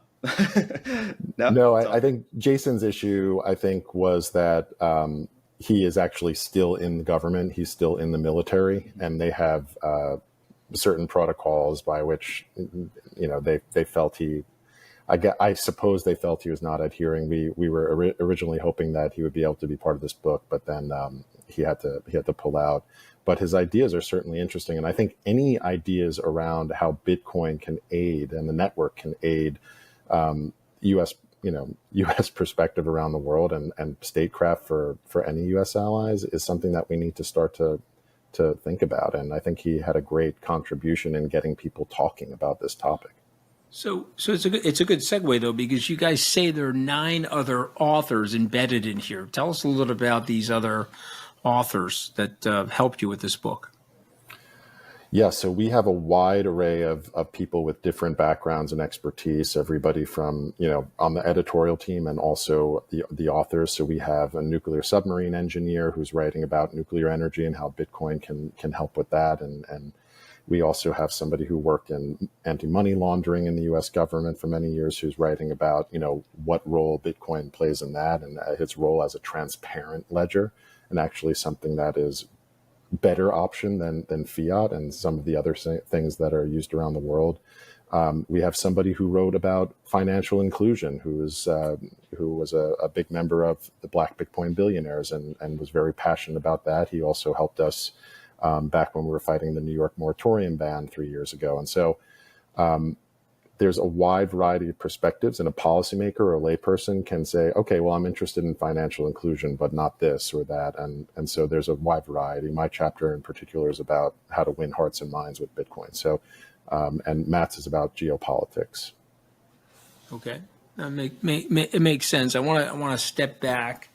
No, I think Jason's issue, I think, was that he is actually still in the government. He's still in the military, and they have certain protocols by which, they felt I suppose they felt he was not adhering. We were originally hoping that he would be able to be part of this book, but then he had to pull out. But his ideas are certainly interesting, and I think any ideas around how Bitcoin can aid and the network can aid U.S. perspective around the world and statecraft for any U.S. allies is something that we need to start to think about. And I think he had a great contribution in getting people talking about this topic. So it's a good segue though, because you guys say there are 9 other authors embedded in here. Tell us a little about these other authors that helped you with this book. Yeah, so we have a wide array of people with different backgrounds and expertise, everybody from, on the editorial team and also the authors. So we have a nuclear submarine engineer who's writing about nuclear energy and how Bitcoin can help with that. And we also have somebody who worked in anti-money laundering in the U.S. government for many years who's writing about, what role Bitcoin plays in that and its role as a transparent ledger and actually something that is better option than fiat and some of the other things that are used around the world. We have somebody who wrote about financial inclusion, who was a big member of the Black Bitcoin billionaires and was very passionate about that. He also helped us back when we were fighting the New York moratorium ban 3 years ago. And so there's a wide variety of perspectives, and a policymaker or a layperson can say, okay, well, I'm interested in financial inclusion, but not this or that. And so there's a wide variety. My chapter in particular is about how to win hearts and minds with Bitcoin. So, and Matt's is about geopolitics. Okay. It makes sense. I want to step back.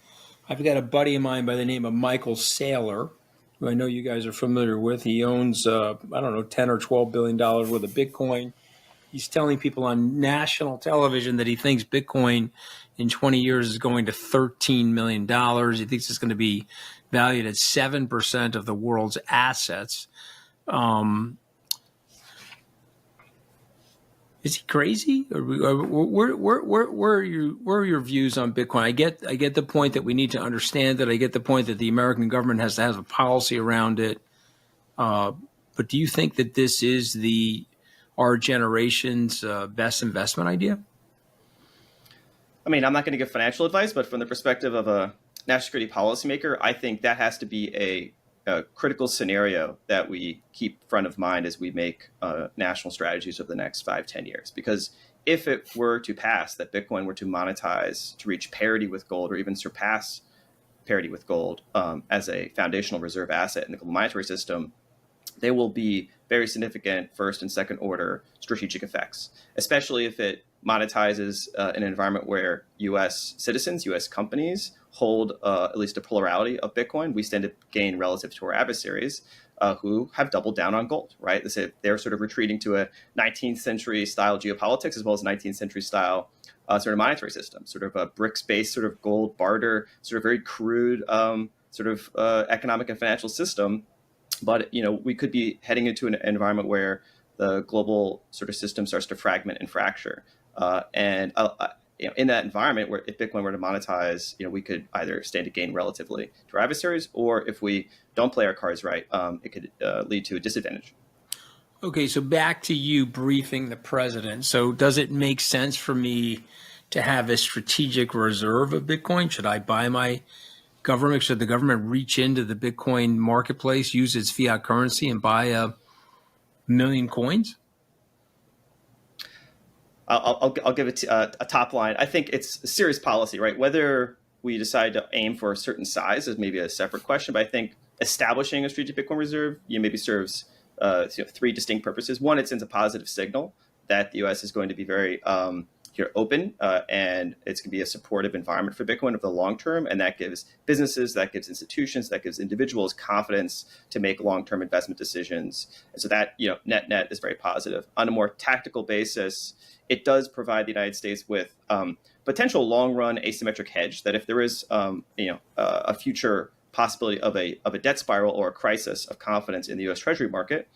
I've got a buddy of mine by the name of Michael Saylor, who I know you guys are familiar with. He owns, 10 or $12 billion worth of Bitcoin. He's telling people on national television that he thinks Bitcoin in 20 years is going to $13 million. He thinks it's going to be valued at 7% of the world's assets. Is he crazy? Or where are your views on Bitcoin? I get the point that we need to understand it. I get the point that the American government has to have a policy around it. But do you think that this is our generation's best investment idea? I mean, I'm not going to give financial advice, but from the perspective of a national security policymaker, I think that has to be a critical scenario that we keep front of mind as we make national strategies over the next 5-10 years. Because if it were to pass that Bitcoin were to monetize to reach parity with gold or even surpass parity with gold as a foundational reserve asset in the global monetary system, there will be very significant first and second order strategic effects, especially if it monetizes in an environment where U.S. citizens, U.S. companies hold at least a plurality of Bitcoin. We stand to gain relative to our adversaries who have doubled down on gold, right? They're sort of retreating to a 19th century style geopolitics as well as 19th century style sort of monetary system, sort of a BRICS-based sort of gold barter, sort of very crude economic and financial system. But, we could be heading into an environment where the global sort of system starts to fragment and fracture. In that environment where if Bitcoin were to monetize, we could either stand to gain relatively to our adversaries, or if we don't play our cards right, it could lead to a disadvantage. Okay, so back to you briefing the president. So does it make sense for me to have a strategic reserve of Bitcoin? Should I buy my government? Should the government reach into the Bitcoin marketplace, use its fiat currency, and buy 1 million coins? I'll give it a top line. I think it's a serious policy, right? Whether we decide to aim for a certain size is maybe a separate question, but I think establishing a strategic Bitcoin reserve maybe serves 3 distinct purposes. One, it sends a positive signal that the U.S. is going to be very open and it's going to be a supportive environment for Bitcoin over the long term. And that gives businesses, that gives institutions, that gives individuals confidence to make long-term investment decisions. And so that, net is very positive. On a more tactical basis, it does provide the United States with potential long-run asymmetric hedge that if there is, a future possibility of a debt spiral or a crisis of confidence in the U.S. Treasury market,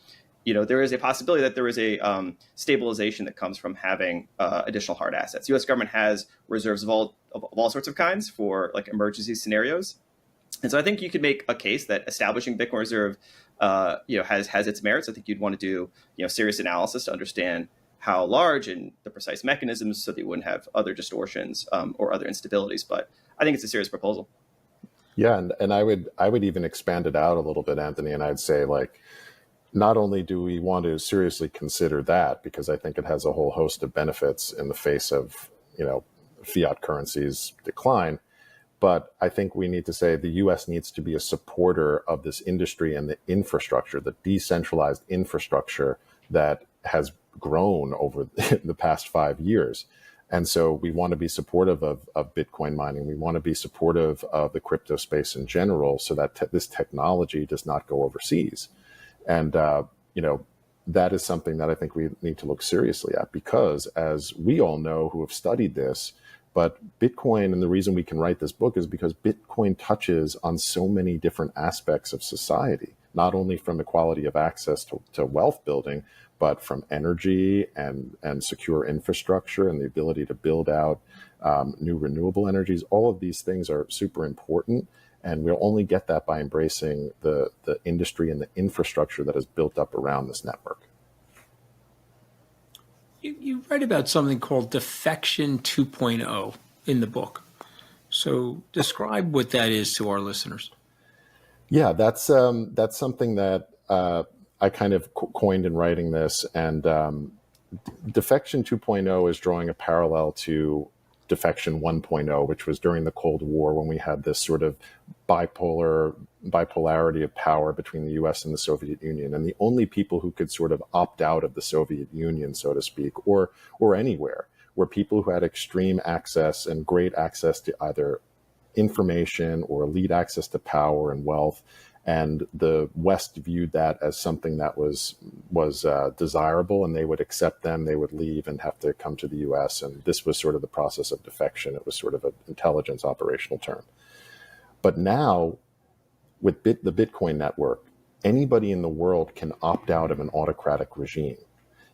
there is a possibility that there is a stabilization that comes from having additional hard assets. U.S. government has reserves of all sorts of kinds for like emergency scenarios. And so I think you could make a case that establishing Bitcoin Reserve, has its merits. I think you'd want to do, serious analysis to understand how large and the precise mechanisms so that you wouldn't have other distortions or other instabilities. But I think it's a serious proposal. Yeah, and I would even expand it out a little bit, Anthony, and I'd say like, not only do we want to seriously consider that, because I think it has a whole host of benefits in the face of, fiat currencies decline, but I think we need to say the U.S. needs to be a supporter of this industry and the infrastructure, the decentralized infrastructure that has grown over the past 5 years. And so we want to be supportive of Bitcoin mining. We want to be supportive of the crypto space in general so that this technology does not go overseas. And, that is something that I think we need to look seriously at, because as we all know who have studied this, but Bitcoin, and the reason we can write this book is because Bitcoin touches on so many different aspects of society, not only from the quality of access to wealth building, but from energy and secure infrastructure and the ability to build out new renewable energies. All of these things are super important. And we'll only get that by embracing the industry and the infrastructure that is built up around this network. You write about something called Defection 2.0 in the book. So describe what that is to our listeners. Yeah, that's something that I kind of coined in writing this. And Defection 2.0 is drawing a parallel to Defection 1.0, which was during the Cold War, when we had this sort of bipolarity of power between the US and the Soviet Union. And the only people who could sort of opt out of the Soviet Union, so to speak, or anywhere, were people who had extreme access and great access to either information or elite access to power and wealth. And the West viewed that as something that was desirable, and they would accept them, they would leave and have to come to the US. And this was sort of the process of defection. It was sort of an intelligence operational term. But now, with the Bitcoin network, anybody in the world can opt out of an autocratic regime.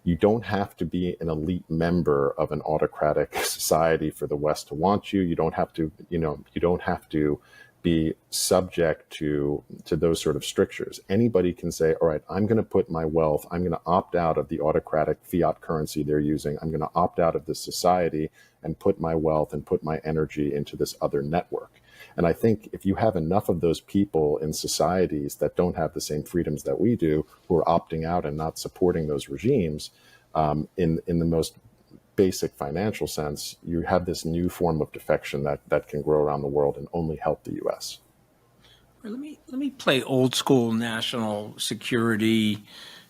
You don't have to be an elite member of an autocratic society for the West to want you. You don't have to, you don't have to be subject to those sort of strictures. Anybody can say, all right, I'm going to put my wealth, I'm going to opt out of the autocratic fiat currency they're using. I'm going to opt out of this society and put my wealth and put my energy into this other network. And I think if you have enough of those people in societies that don't have the same freedoms that we do, who are opting out and not supporting those regimes, in the most basic financial sense, you have this new form of defection that can grow around the world and only help the U.S. Let me play old school national security.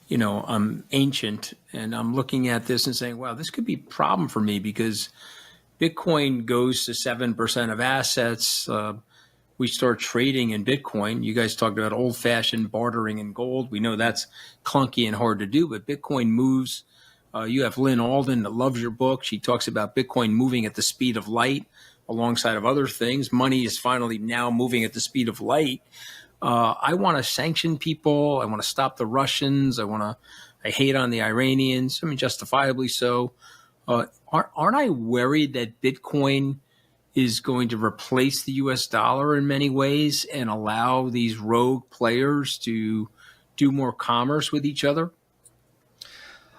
I'm ancient, and I'm looking at this and saying, wow, this could be a problem for me because Bitcoin goes to 7% of assets. We start trading in Bitcoin. You guys talked about old-fashioned bartering in gold. We know that's clunky and hard to do, but Bitcoin moves. You have Lynn Alden that loves your book. She talks about Bitcoin moving at the speed of light alongside of other things. Money is finally now moving at the speed of light. I want to sanction people. I want to stop the Russians. I hate on the Iranians. I mean, justifiably so. Aren't I worried that Bitcoin is going to replace the U.S. dollar in many ways and allow these rogue players to do more commerce with each other?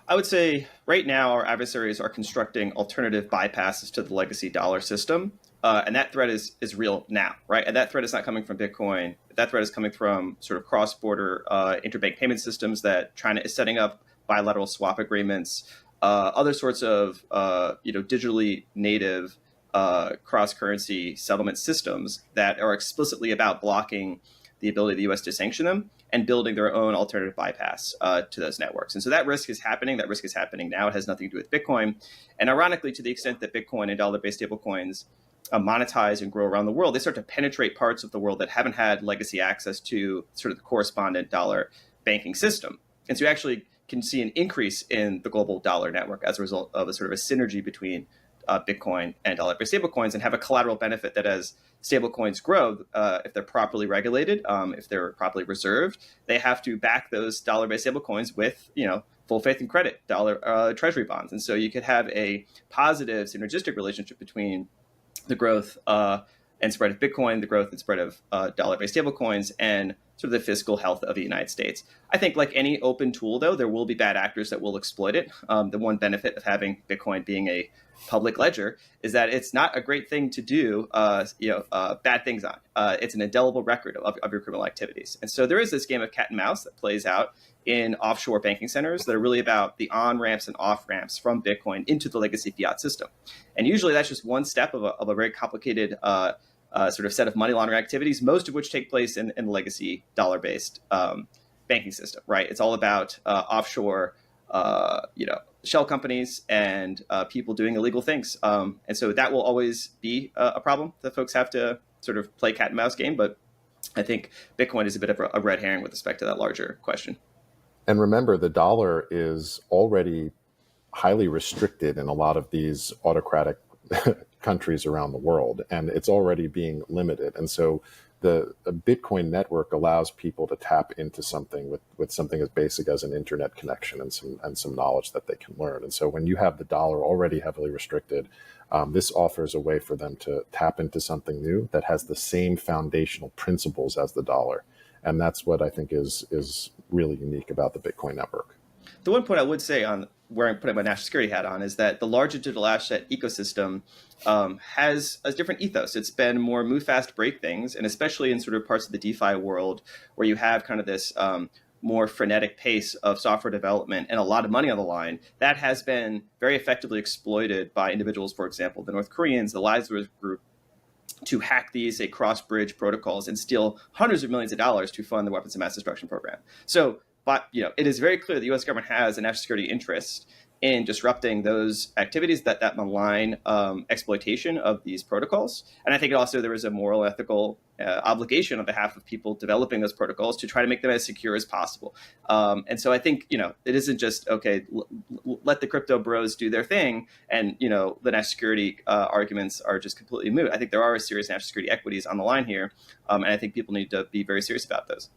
I would say right now our adversaries are constructing alternative bypasses to the legacy dollar system. And that threat is real now, right? And that threat is not coming from Bitcoin. That threat is coming from sort of cross-border interbank payment systems that China is setting up, bilateral swap agreements, other sorts of digitally native cross-currency settlement systems that are explicitly about blocking the ability of the U.S. to sanction them and building their own alternative bypass to those networks. And so that risk is happening. That risk is happening now. It has nothing to do with Bitcoin. And ironically, to the extent that Bitcoin and dollar-based stablecoins monetize and grow around the world, they start to penetrate parts of the world that haven't had legacy access to sort of the correspondent dollar banking system. And so you actually can see an increase in the global dollar network as a result of a sort of a synergy between Bitcoin and dollar-based stablecoins and have a collateral benefit that as stablecoins grow, if they're properly regulated, if they're properly reserved, they have to back those dollar-based stablecoins with, full faith and credit, treasury bonds. And so you could have a positive synergistic relationship between the growth and spread of Bitcoin, the growth and spread of dollar-based stablecoins, and sort of the fiscal health of the United States. I think like any open tool, though, there will be bad actors that will exploit it. The one benefit of having Bitcoin being a public ledger is that it's not a great thing to do bad things on. It's an indelible record of your criminal activities. And so there is this game of cat and mouse that plays out in offshore banking centers that are really about the on-ramps and off-ramps from Bitcoin into the legacy fiat system. And usually that's just one step of a very complicated sort of set of money laundering activities, most of which take place in the legacy dollar-based banking system, right? It's all about offshore, shell companies and people doing illegal things. And so that will always be a problem that folks have to sort of play cat and mouse game. But I think Bitcoin is a bit of a red herring with respect to that larger question. And remember, the dollar is already highly restricted in a lot of these autocratic countries around the world, and it's already being limited. And so the Bitcoin network allows people to tap into something with something as basic as an internet connection and some knowledge that they can learn. And so when you have the dollar already heavily restricted, this offers a way for them to tap into something new that has the same foundational principles as the dollar. And that's what I think is really unique about the Bitcoin network. The one point I would say on where I'm putting my national security hat on is that the larger digital asset ecosystem has a different ethos. It's been more move fast, break things, and especially in sort of parts of the DeFi world where you have kind of this more frenetic pace of software development and a lot of money on the line, that has been very effectively exploited by individuals, for example, the North Koreans, the Lazarus Group, to hack these, say, cross-bridge protocols and steal hundreds of millions of dollars to fund the weapons of mass destruction program. So, but it is very clear the U.S. government has a national security interest in disrupting those activities, that malign exploitation of these protocols. And I think also there is a moral, ethical obligation on behalf of people developing those protocols to try to make them as secure as possible. And so I think, it isn't just, okay, let the crypto bros do their thing and, the national security arguments are just completely moot. I think there are serious national security equities on the line here. And I think people need to be very serious about those.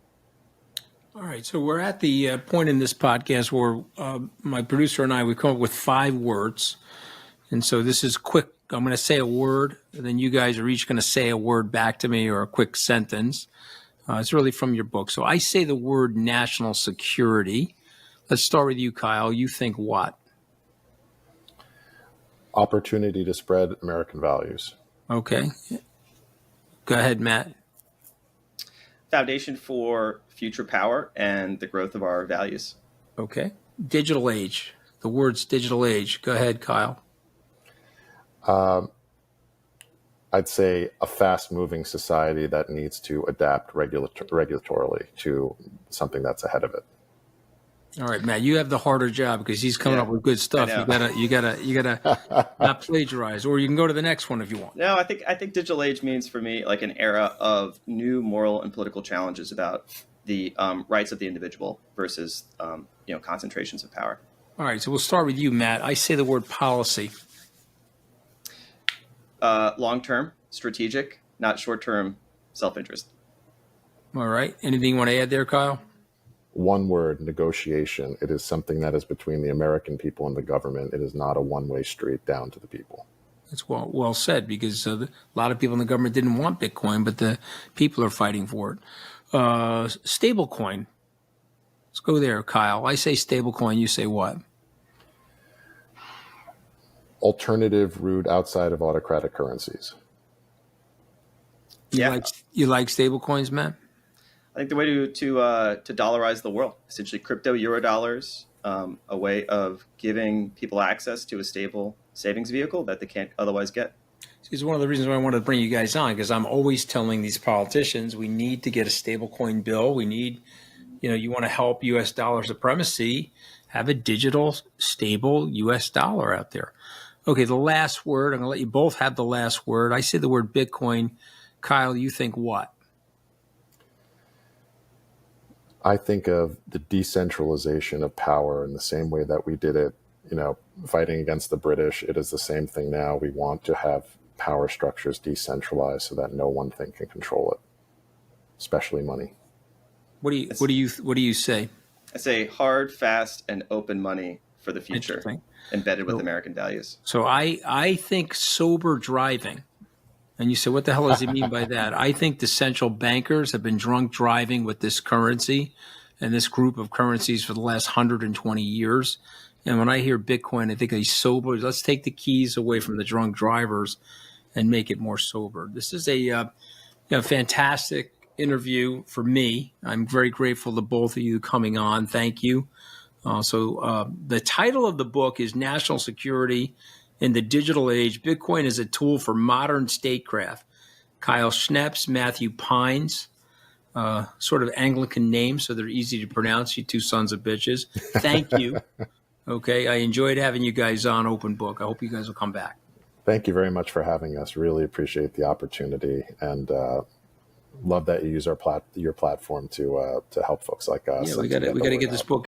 All right, so we're at the point in this podcast where my producer and I, we come up with 5 words. And so this is quick. I'm going to say a word, and then you guys are each going to say a word back to me or a quick sentence. It's really from your book. So I say the word national security. Let's start with you, Kyle. You think what? Opportunity to spread American values. Okay. Go ahead, Matt. Foundation for future power and the growth of our values. Okay. Digital age. The word's digital age. Go ahead, Kyle. I'd say a fast-moving society that needs to adapt regulatorily to something that's ahead of it. All right, Matt, you have the harder job because he's coming up with good stuff. You gotta not plagiarize, or you can go to the next one if you want. No, I think digital age means for me like an era of new moral and political challenges about the rights of the individual versus concentrations of power. All right, so we'll start with you, Matt. I say the word policy. Long-term, strategic, not short-term self-interest. All right. Anything you want to add there, Kyle? One word, negotiation. It is something that is between the American people and the government. It is not a one-way street down to the people. That's well said, because a lot of people in the government didn't want Bitcoin, but the people are fighting for it. Stablecoin. Let's go there, Kyle. I say stablecoin. You say what? Alternative route outside of autocratic currencies. You like stablecoins, Matt? I think the way to dollarize the world, essentially crypto Eurodollars, a way of giving people access to a stable savings vehicle that they can't otherwise get. It's one of the reasons why I wanted to bring you guys on, because I'm always telling these politicians we need to get a stablecoin bill. We need, you want to help U.S. dollar supremacy, have a digital, stable U.S. dollar out there. Okay, the last word, I'm going to let you both have the last word. I say the word Bitcoin. Kyle, you think what? I think of the decentralization of power in the same way that we did it fighting against the British. It is the same thing now. We want to have power structures decentralized so that no one thing can control it, especially money. What do you say? I say hard, fast, and open money for the future, embedded with American values. So I think sober driving. And you say, what the hell does he mean by that? I think the central bankers have been drunk driving with this currency and this group of currencies for the last 120 years. And when I hear Bitcoin, I think he's sober. Let's take the keys away from the drunk drivers and make it more sober. This is a fantastic interview for me. I'm very grateful to both of you coming on. Thank you. The title of the book is National Security in the Digital Age. Bitcoin is a tool for modern statecraft. Kyle Schneps, Matthew Pines, sort of Anglican names, so they're easy to pronounce, you two sons of bitches. Thank you. Okay, I enjoyed having you guys on Open Book. I hope you guys will come back. Thank you very much for having us. Really appreciate the opportunity, and love that you use your platform to help folks like us. Yeah, we got to get this book